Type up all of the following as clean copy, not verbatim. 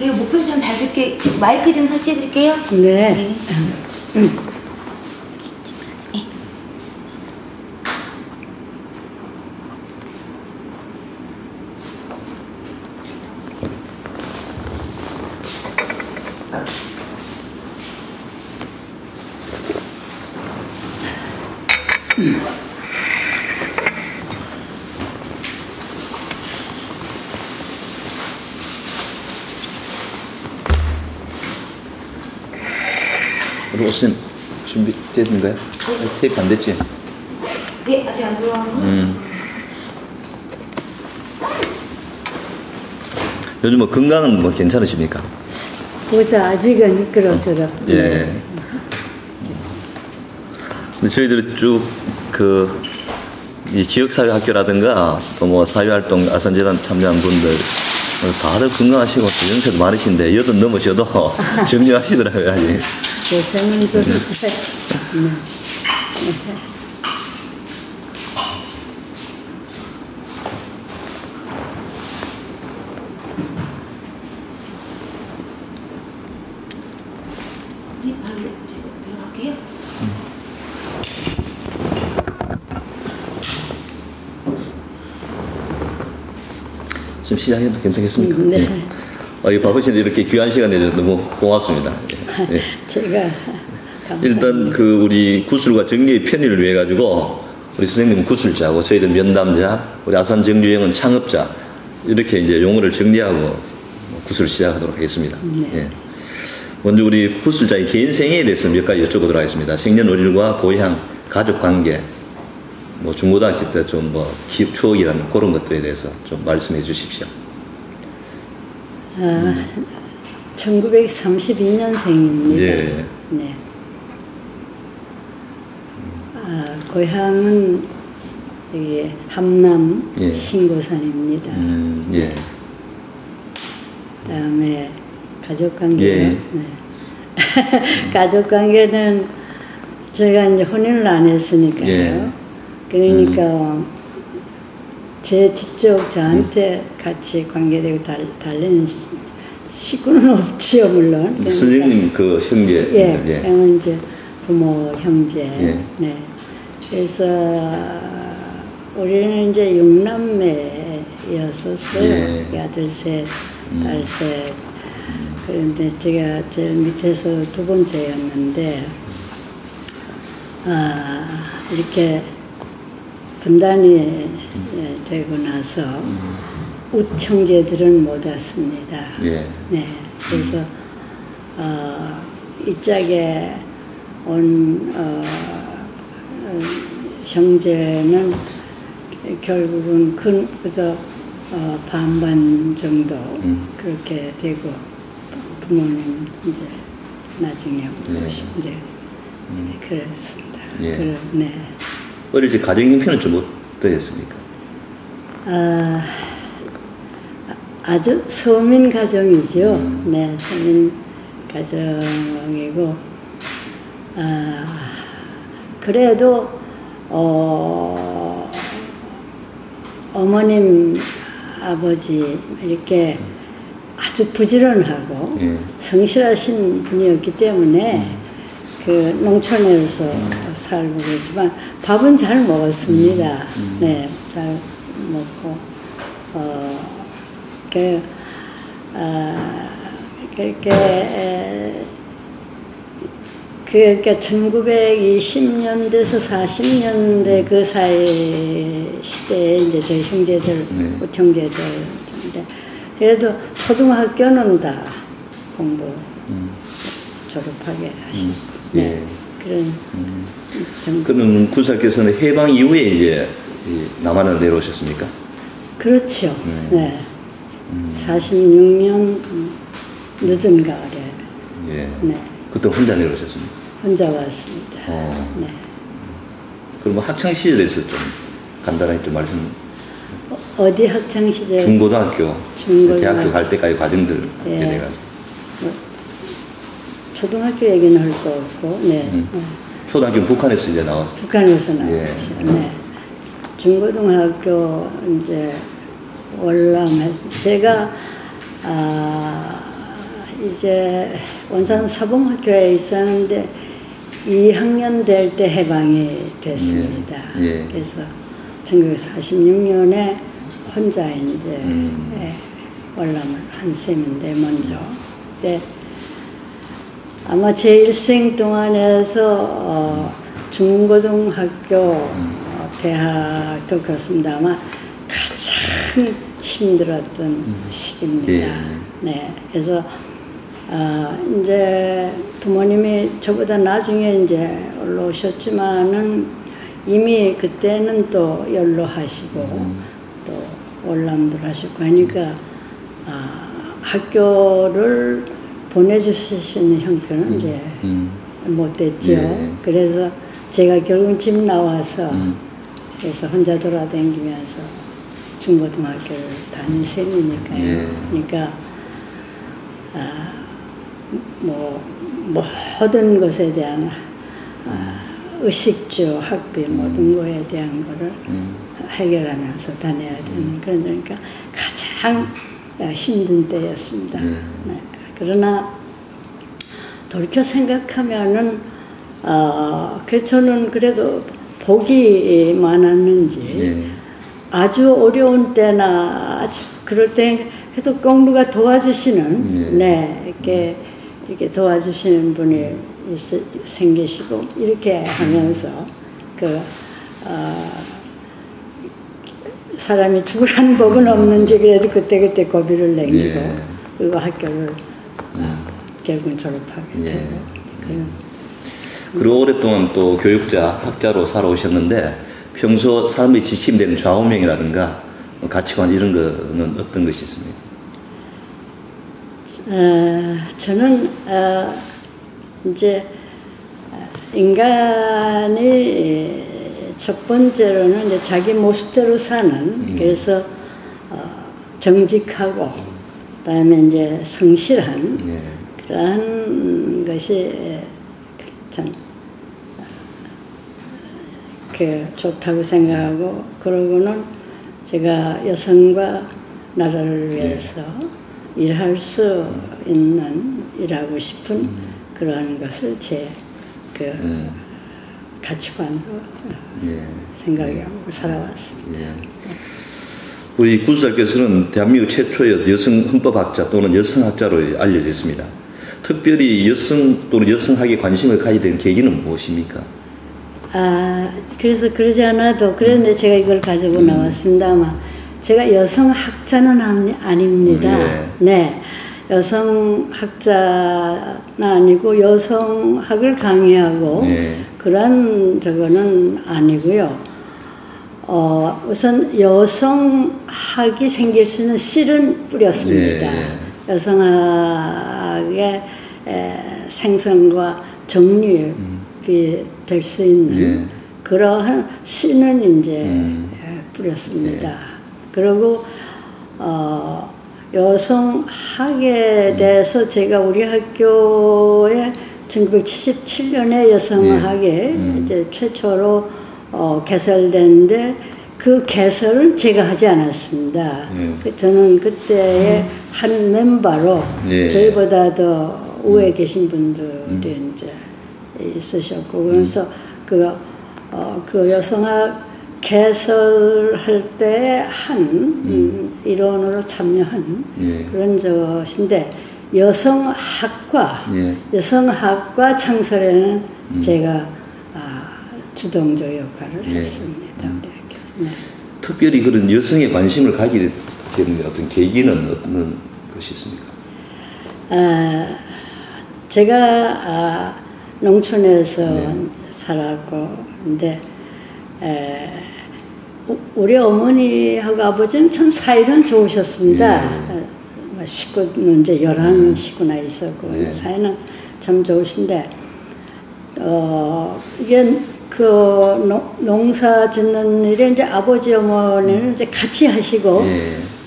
제가 목소리 좀 잘 듣게 마이크 좀 설치해 드릴게요. 네. 우리 옷은 준비됐는가요? 테이프 안 됐지? 네, 아직 안 들어왔고. 요즘 뭐 건강은 뭐 괜찮으십니까? 보자, 아직은 미끄러져라. 예. 근데 저희들이 쭉 이 지역사회학교라든가 또 뭐 사회활동 아산재단 참여한 분들 다들 건강하시고 또 연세도 많으신데 80 넘으셔도 정리하시더라고요. 아직. 요새는 좀 네, 바로 들어갈게요. 좀 시작해도 괜찮겠습니까? 네. 이 바쁘신데 이렇게 귀한 시간 내줘서 너무 고맙습니다. 예. 제가 감사합니다. 일단 우리 구술과 정리의 편의를 위해 가지고 우리 선생님 구술자고 저희들 면담자, 우리 아산 정주행은 창업자 이렇게 이제 용어를 정리하고 구술을 시작하도록 하겠습니다. 네. 예. 먼저 우리 구술자의 개인 생애에 대해서 몇 가지 여쭤보도록 하겠습니다. 생년월일과 고향, 가족 관계, 뭐 중고등학교 때 좀 뭐 추억이라는 그런 것들에 대해서 좀 말씀해 주십시오. 1932년생입니다. 예. 네. 고향은 여기 함남 예. 신고산입니다. 예. 그다음에 가족관계. 예. 네. 가족관계는 제가 이제 혼인을 안 했으니까요. 예. 그러니까 제 직접 저한테 같이 관계되고 달리는 식구는 없지요, 물론. 그러니까, 선생님 형제. 예, 형은 이제 부모, 형제. 예. 네. 그래서 우리는 이제 6남매였었어요. 예. 아들 셋, 딸 셋. 그런데 제가 제일 밑에서 두 번째였는데, 이렇게 분단이 되고 나서 우청제들은 못 왔습니다. 예. 네. 그래서 이 짝에 온 형제는 결국은 그저 반반 정도 그렇게 되고 부모님 이제 나중에 이제 그랬습니다. 예. 네. 어릴 때 가정 형편은 좀 어떠했습니까? 아주 서민 가정이죠. 네, 서민 가정이고, 그래도 어머님, 아버지 이렇게 아주 부지런하고 성실하신 분이었기 때문에 그 농촌에서 살고 그러지만 밥은 잘 먹었습니다. 네, 잘 먹고 그러니까 1920년대에서 40년대 그 사이 시대에 이제 저희 형제들, 우청제들, 그래도 초등학교는 다 공부 졸업하게 하시고, 네, 그런 그럼 군사께서는 해방 이후에 이제 남한을 내려오셨습니까? 그렇죠. 네. 46년 늦은 가을에. 예. 네. 그때 혼자 내려오셨습니까? 혼자 왔습니다. 네. 그럼 학창 시절에서 좀 간단하게 좀 말씀. 어디 학창 시절? 중고등학교, 대학교 갈 때까지 과정들 예. 돼가지고. 초등학교 얘기는 할 거 없고, 네. 초등학교 북한에서 이제 나왔어요. 북한에서 나왔죠. 예. 네. 중고등학교 이제 월남에서 제가 이제 원산 사범학교에 있었는데 2학년 될 때 해방이 됐습니다. 예. 그래서 1946년에 혼자 이제 월남을 한 셈인데 먼저. 근데 아마 제 일생 동안에서 중고등학교, 대학도 그렇습니다. 아마 가장 힘들었던 시기입니다. 예. 네, 그래서 이제 부모님이 저보다 나중에 이제 올라오셨지만은 이미 그때는 또 연로하시고 또 월남도 하셨고 하니까 학교를 보내주실 수 있는 형편은 이제 못 됐죠. 예. 그래서 제가 결국 집 나와서 그래서 혼자 돌아다니면서 중고등학교를 다닌 셈이니까요. 예. 그러니까 뭐 모든 것에 대한 의식주, 학비 모든 거에 대한 거를 해결하면서 다녀야 되는 그러니까 가장 힘든 때였습니다. 네. 그러나 돌이켜 생각하면은 저는 그래도 복이 많았는지 아주 어려운 때나 아주 그럴 때 해도 공부가 도와주시는 네 이렇게 도와주시는 분이 생기시고 이렇게 하면서 사람이 죽으라는 법은 없는지 그래도 그때 고비를 남기고 그리고 학교를 결국은 졸업하게 되고 그리고 오랫동안 또 교육자, 학자로 살아오셨는데 평소 삶의 지침되는 좌우명이라든가 가치관 이런 거는 어떤 것이 있습니까? 저는 이제 인간이 첫 번째로는 이제 자기 모습대로 사는 그래서 정직하고 그다음에 이제 성실한 그러한 것이 참 좋다고 생각하고 그러고는 제가 여성과 나라를 위해서 일할 수 있는 일하고 싶은 그러한 것을 제 가치관으로 생각하고 살아왔습니다. 우리 구수자께서는 대한민국 최초의 여성 헌법학자 또는 여성학자로 알려졌습니다. 특별히 여성 또는 여성학에 관심을 가지게 된 계기는 무엇입니까? 그래서 그러지 않아도 그런데 제가 이걸 가지고 나왔습니다만 제가 여성학자는 아닙니다. 네, 여성학자는 아니고 여성학을 강의하고 그런 저거는 아니고요. 우선 여성학이 생길 수 있는 씨는 뿌렸습니다. 여성학의 생성과 정립이 될 수 있는 그러한 씨는 이제 뿌렸습니다. 그리고 여성학에 대해서 제가 우리 학교에 1977년에 여성학에 이제 최초로 개설됐는데 그 개설은 제가 하지 않았습니다. 저는 그때의 한 멤버로 저희보다 더 우에 계신 분들이 이제 있으셨고 그래서 그 여성학 개설할 때 한 일원으로 참여한 그런 것인데 여성학과 창설에는 제가 주동조 역할을 했습니다. 우리 학교에서. 특별히 그런 여성에 관심을 가지게 된 어떤 계기는 어떤 것이 있습니까? 제가 농촌에서 살았고 근데 우리 어머니하고 아버지는 참 사이는 좋으셨습니다. 식구는 이제 11식구나 있었고 사이는 참 좋으신데 이게 농사 짓는 일에 이제 아버지 어머니는 이제 같이 하시고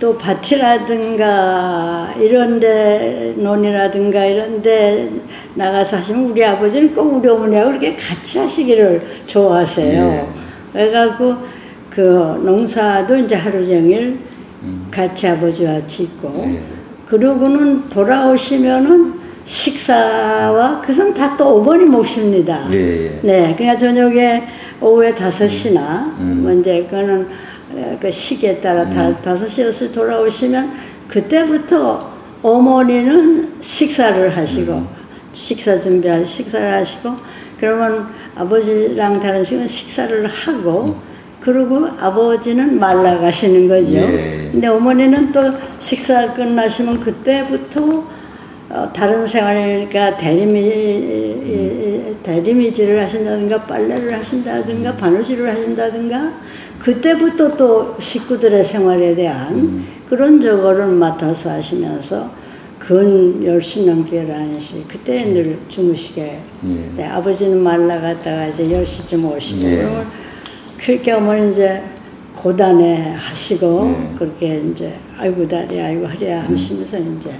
또 밭이라든가 이런데 논이라든가 이런데 나가서 하시면 우리 아버지는 꼭 우리 어머니하고 이렇게 같이 하시기를 좋아하세요. 그래갖고 그 농사도 이제 하루 종일 같이 아버지와 짓고 그러고는 돌아오시면은 식사와 그것은 다 또 어머니 몫입니다. 예. 네, 그러니까 저녁에 오후에 5시나 뭐 이제 그거는 그 시기에 따라 5시 돌아오시면 그때부터 어머니는 식사를 하시고 식사를 하시고 그러면 아버지랑 다른 식은 식사를 하고 그리고 아버지는 말라가시는 거죠. 예. 근데 어머니는 또 식사 끝나시면 그때부터 다른 생활이니까 대리미질을 하신다든가 빨래를 하신다든가 바느질을 하신다든가 그때부터 또 식구들의 생활에 대한 그런 저거를 맡아서 하시면서 근 10시 넘게 11시 그때 늘 주무시게 네, 아버지는 말라갔다가 이제 10시쯤 오시고 그러면 그렇게 어머니 이제 고단해 하시고 그렇게 이제 아이고 다리 아이고 허리야 하시면서 이제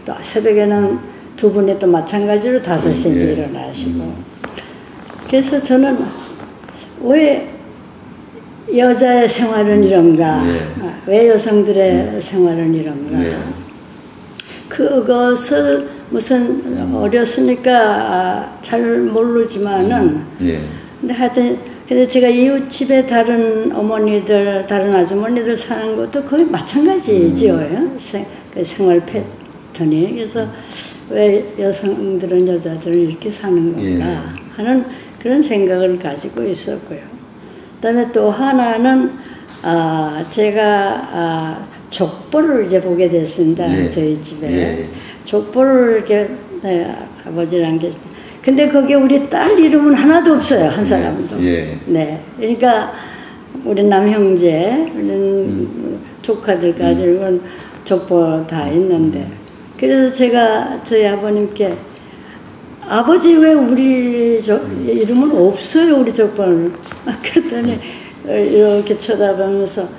또 새벽에는 두 분이 또 마찬가지로 5시에 이제 일어나시고 그래서 저는 왜 여자의 생활은 이런가 왜 여성들의 생활은 이런가 그것을 무슨 어렸으니까 잘 모르지만은 근데 하여튼 근데 제가 이웃집에 다른 어머니들 다른 아주머니들 사는 것도 거의 마찬가지죠. 생활 패턴이 그래서 왜 여성들은 여자들은 이렇게 사는 건가 하는 그런 생각을 가지고 있었고요. 그다음에 또 하나는 제가 족보를 이제 보게 됐습니다. 저희 집에 족보를 이렇게 아버지랑 계실 때. 근데 거기에 우리 딸 이름은 하나도 없어요. 한 사람도. 네. 그러니까 우리 남형제, 우리 조카들까지 족보 다 있는데. 그래서 제가 저희 아버님께 아버지 왜 우리 이름은 없어요. 우리 족보는. 그랬더니 이렇게 쳐다보면서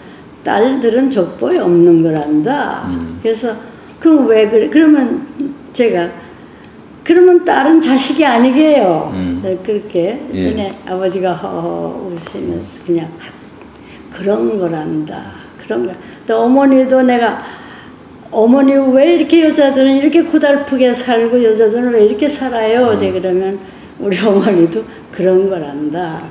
딸들은 족보에 없는 거란다. 그래서 그럼 왜 그래? 그러면 제가 그러면 딸은 자식이 아니게요. 그렇게 했더니 아버지가 허허 웃으면서 그냥 그런 거란다. 그런 거. 또 어머니도 내가 어머니 왜 이렇게 여자들은 이렇게 고달프게 살고 여자들은 왜 이렇게 살아요? 제가 그러면 우리 어머니도 그런 거란다.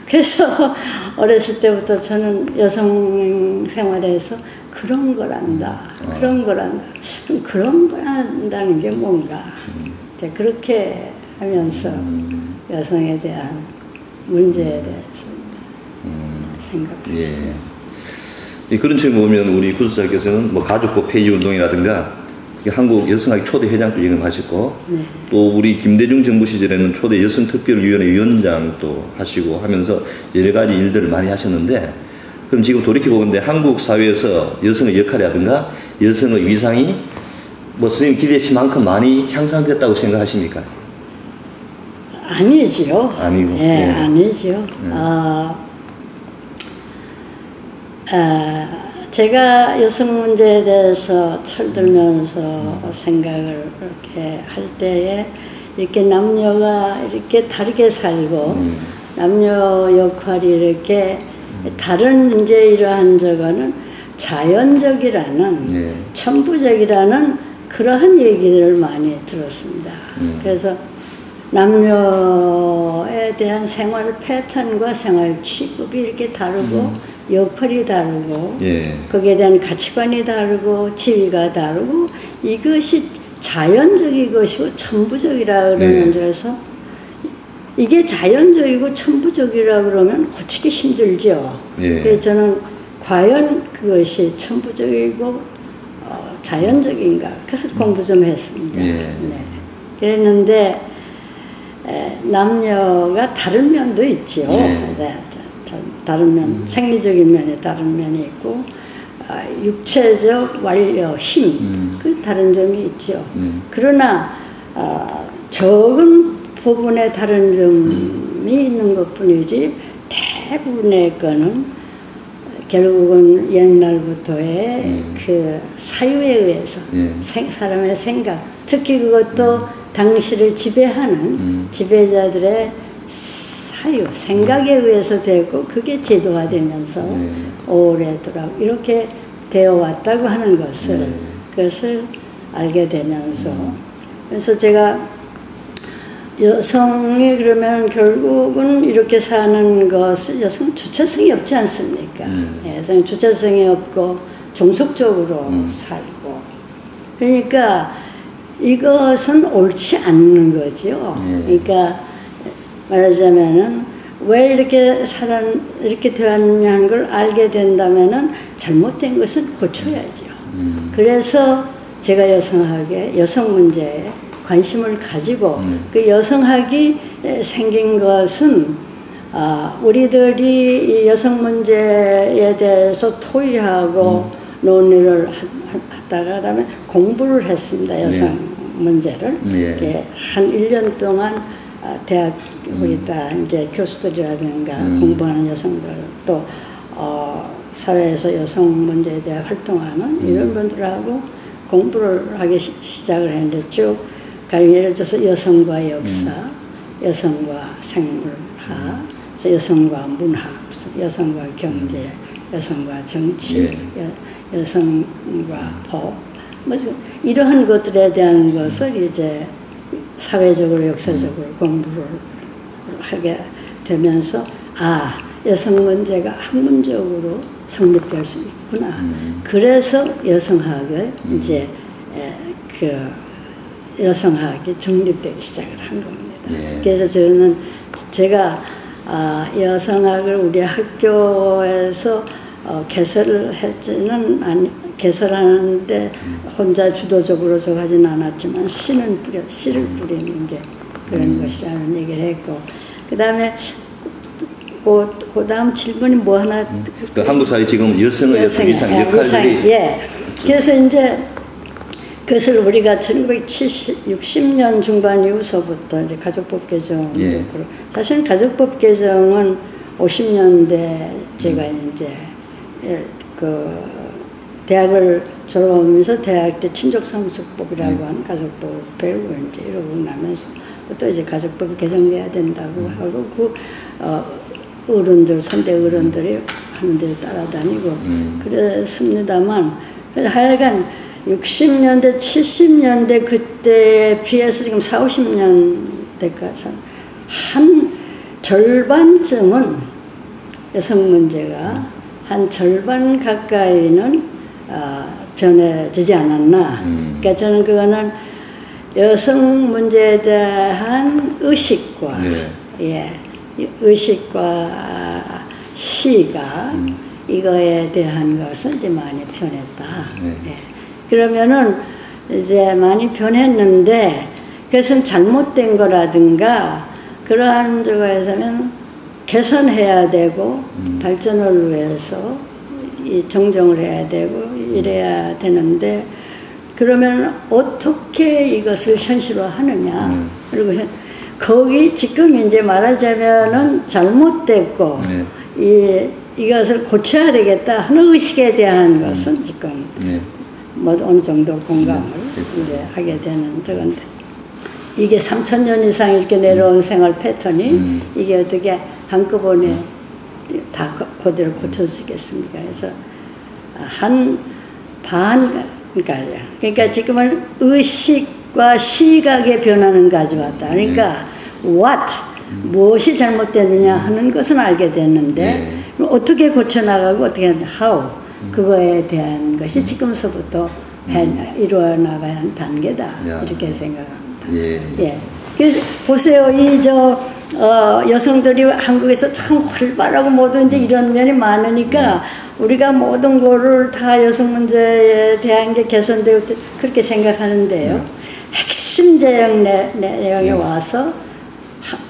그래서 어렸을 때부터 저는 여성 생활에서 그런 거란다. 그런 거란다. 그럼 그런 거란다는 게 뭔가? 이제 그렇게 하면서 여성에 대한 문제에 대해서 생각했어요. 그런 측면 보면 우리 구독자께서는 뭐 가족법 폐지 운동이라든가 한국 여성학회 초대 회장도 진행하셨고 또 우리 김대중 정부 시절에는 초대 여성특별위원회 위원장도 하시고 하면서 여러 가지 일들을 많이 하셨는데 그럼 지금 돌이켜보건데 한국 사회에서 여성의 역할이라든가 여성의 위상이 뭐 선생님 기대하신 만큼 많이 향상됐다고 생각하십니까? 아니지요. 아니고. 예, 아니지요. 제가 여성 문제에 대해서 철들면서 생각을 이렇게 할 때에 이렇게 남녀가 이렇게 다르게 살고 남녀 역할이 이렇게 다른 이제 이러한 저거는 자연적이라는 천부적이라는 그러한 얘기들을 많이 들었습니다. 그래서 남녀에 대한 생활 패턴과 생활 취급이 이렇게 다르고 역할이 다르고 거기에 대한 가치관이 다르고 지위가 다르고 이것이 자연적인 것이고 천부적이라 그러는 데서 이게 자연적이고 천부적이라 그러면 고치기 힘들죠. 그래서 저는 과연 그것이 천부적이고 자연적인가 그래서 공부 좀 했습니다. 그랬는데 남녀가 다른 면도 있지요. 다른 면, 생리적인 면에 다른 면이 있고 육체적 완료, 힘, 그 다른 점이 있죠. 그러나 적은 부분에 다른 점이 있는 것뿐이지 대부분의 거는 결국은 옛날부터의 그 사유에 의해서 사람의 생각, 특히 그것도 당시를 지배하는 지배자들의 사유, 생각에 의해서 되고 그게 제도화되면서 오래도록 이렇게 되어 왔다고 하는 것을 그것을 알게 되면서 그래서 제가 여성이 그러면 결국은 이렇게 사는 것은 여성 주체성이 없지 않습니까? 여성 주체성이 없고 종속적으로 살고 그러니까 이것은 옳지 않는 거죠. 그러니까 말하자면은 왜 이렇게 되었냐는 걸 알게 된다면은 잘못된 것은 고쳐야죠. 그래서 제가 여성학에 여성 문제에 관심을 가지고 그 여성학이 생긴 것은 우리들이 이 여성 문제에 대해서 토의하고 논의를 하다가 그다음에 공부를 했습니다. 여성 문제를 한 1년 동안 대학 우리 다 이제 교수들이라든가 공부하는 여성들 또 사회에서 여성 문제에 대해 활동하는 이런 분들하고 공부를 하기 시작을 했는데 쭉 예를 들어서 여성과 역사, 여성과 생물학, 여성과 문학, 여성과 경제, 여성과 정치, 여성과 법, 뭐 이러한 것들에 대한 것을 이제 사회적으로 역사적으로 공부를 하게 되면서 여성 문제가 학문적으로 성립될 수 있구나. 그래서 여성학을 이제 여성학이 정립되기 시작을 한 겁니다. 그래서 저는 제가 여성학을 우리 학교에서 개설을 개설하는데 혼자 주도적으로 저 하진 않았지만 씨를 뿌리는 이제 그런 것이라는 얘기를 했고 그 다음에 그 다음 질문이 뭐 하나 그 한국 사회 지금 여성의 여성이상 역할들이 그래서 이제 그것을 우리가 1960년 중반 이후서부터 이제 가족법 개정도 그렇고 사실 가족법 개정은 50년대 제가 이제 대학을 졸업하면서 대학 때 친족상속법이라고 하는 가족법 배우고 이제 이러고 나면서 또 이제 가족법이 개정돼야 된다고 하고 어른들 선대 어른들이 하는 대로 따라다니고 그랬습니다만 하여간 60년대 70년대 그때에 비해서 지금 40~50년대까지 한 절반쯤은 여성 문제가 한 절반 가까이는 변해지지 않았나. 그러니까 저는 그거는 여성 문제에 대한 의식과 의식과 시가 이거에 대한 것은 이제 많이 변했다. 그러면은 이제 많이 변했는데 그것은 잘못된 거라든가 그러한 쪽에서는 개선해야 되고 발전을 위해서 이 정정을 해야 되고 이래야 되는데 그러면 어떻게 이것을 현실화하느냐 그리고 거기 지금 이제 말하자면은 잘못됐고 이것을 고쳐야 되겠다 하는 의식에 대한 것은 지금 뭐 어느 정도 공감을 이제 하게 되는 그건데 이게 3000년 이상 이렇게 내려온 생활 패턴이 이게 어떻게 한꺼번에 다 그대로 고쳐지겠습니까? 그래서 한 반가량 그러니까 지금은 의식과 시각의 변화는 가져왔다. 그러니까 무엇이 잘못됐느냐 하는 것은 알게 됐는데 어떻게 고쳐나가고 어떻게 how 그거에 대한 것이 지금서부터 이루어 나가야 하는 단계다 이렇게 생각합니다. 그래서 보세요, 여성들이 한국에서 참 활발하고 모든 이제 이런 면이 많으니까 우리가 모든 거를 다 여성 문제에 대한 게 개선되고 그렇게 생각하는데요. 핵심 내용에 와서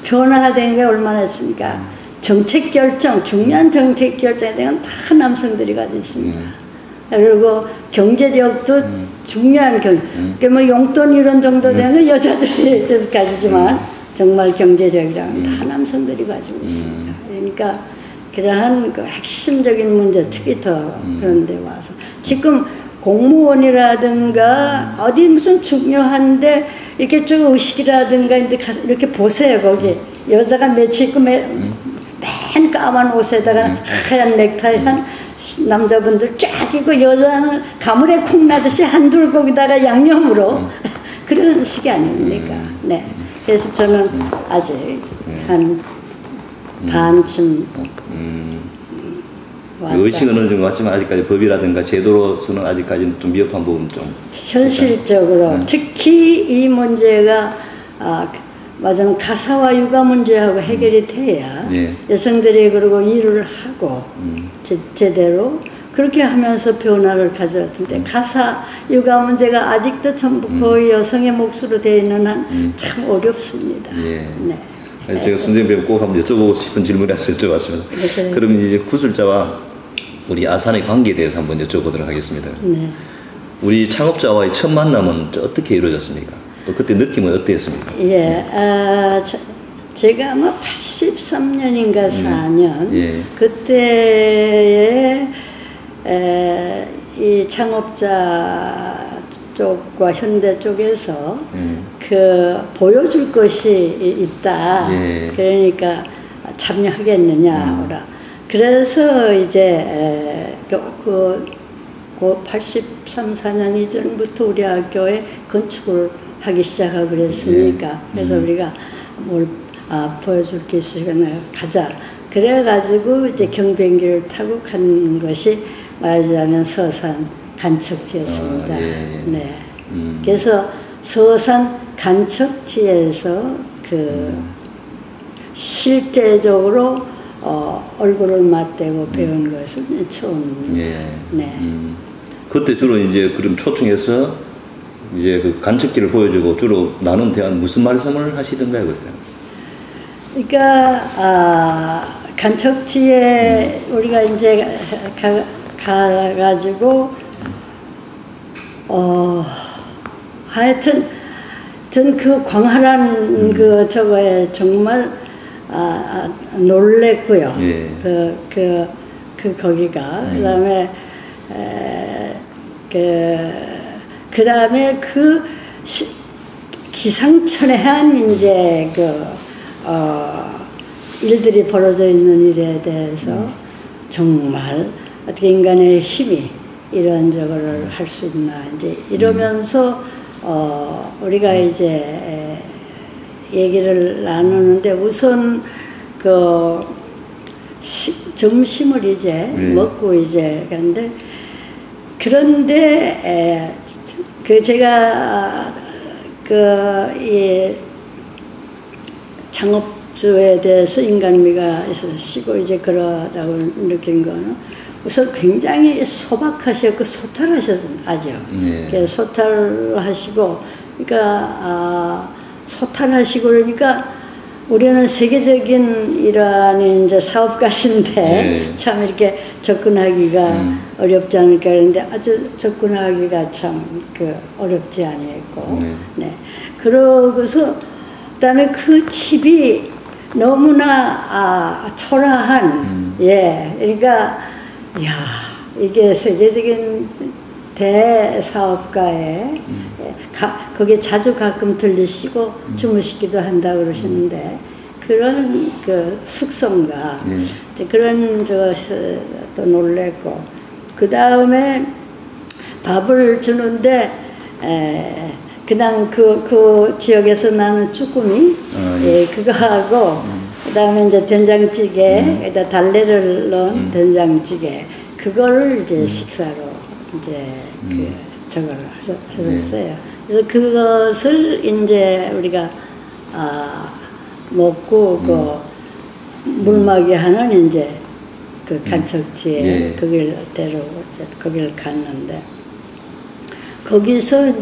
변화된 게 얼마나 있습니까? 정책 결정, 중요한 정책 결정에 대한 다 남성들이 가지고 있습니다. 그리고 경제력도 중요한 그러니까 뭐 용돈 이런 정도 되는 여자들이 좀 가지지만 정말 경제력이랑 다 남성들이 가지고 있습니다. 그러니까 그러한 그 핵심적인 문제, 특히 더 그런 데 와서 지금 공무원이라든가 어디 무슨 중요한데 이렇게 쭉 의식이라든가 이렇게 보세요. 거기 여자가 며칠 입고 맨 까만 옷에다가 하얀 넥타이 한 남자분들 쫙 있고 여자는 가물에 콩 나듯이 한둘 거기다가 양념으로 그런 식이 아닙니까? 네. 그래서 저는 아직 한 반쯤 의식은 어느 정도 왔지만 아직까지 법이라든가 제도로서는 아직까지는 좀 미흡한 부분 좀 현실적으로 특히 이 문제가 맞아요. 가사와 육아 문제하고 해결이 돼야 여성들이 그리고 일을 하고 제대로 그렇게 하면서 변화를 가져왔던데 가사 육아 문제가 아직도 전부 거의 여성의 몫으로 되어 있는 한 참 어렵습니다. 네. 제가 선생님 꼭 한번 여쭤보고 싶은 질문이라서 여쭤봤습니다. 네. 그럼 이제 구슬자와 우리 아산의 관계에 대해서 한번 여쭤보도록 하겠습니다. 네. 우리 창업자와의 첫 만남은 어떻게 이루어졌습니까? 또 그때 느낌은 어땠습니까? 예, 제가 아마 83년인가 4년 그때에 이 창업자 쪽과 현대 쪽에서 그 보여줄 것이 있다. 그러니까 참여하겠느냐. 그래서 이제 그 83, 4년 이전부터 우리 학교에 건축을 하기 시작하고 그랬으니까 그래서 우리가 뭘 보여줄 게 있으니까 가자. 그래가지고 이제 경비행기를 타고 간 것이 말하자면 서산 간척지였습니다. 네. 그래서 서산 간척지에서 그 실제적으로 얼굴을 맞대고 배운 것은 처음입니다. 네. 그때 주로 이제 그럼 초청해서 이제 그 간척지를 보여주고 주로 나눈 대화는 무슨 말씀을 하시던가요 그때? 그러니까 간척지에 우리가 이제 가가지고 하여튼 전 그 광활한 그 저거에 정말 놀랬고요. 거기가 그다음에 그다음에 그 기상천외한 이제 일들이 벌어져 있는 일에 대해서 정말 어떻게 인간의 힘이 이런 저거를 할 수 있나 이제 이러면서 우리가 이제 얘기를 나누는데 우선 그 점심을 이제 먹고 이제 갔는데 그런데 제가 이 창업주에 대해서 인간미가 있어서 쉬고 이제 그러다고 느낀 거는 우선 굉장히 소박하셨고 소탈하셨습니다. 아주. 그래서 소탈하시고 그러니까 소탈하시고 그러니까 우리는 세계적인 이러한 이제 사업가신데 참 이렇게 접근하기가 어렵지 않을까 그러는데 아주 접근하기가 참 어렵지 아니했고 네. 그러고서 그다음에 그 집이 너무나 초라한 그러니까 야 이게 세계적인 대사업가에 거기에 자주 가끔 들리시고 주무시기도 한다고 그러시는데 그런 그 숙성과 그런 또 놀랬고 그 다음에 밥을 주는데 그냥 그 지역에서 나는 쭈꾸미 그거 하고 그 다음에 이제 된장찌개 에다 달래를 넣은 된장찌개 그거를 이제 식사로 이제 저걸 하셨어요. 그래서 그것을 이제 우리가 먹고 물막이 하는 이제 그 간척지에 거기를 데려오고 거기를 갔는데 거기서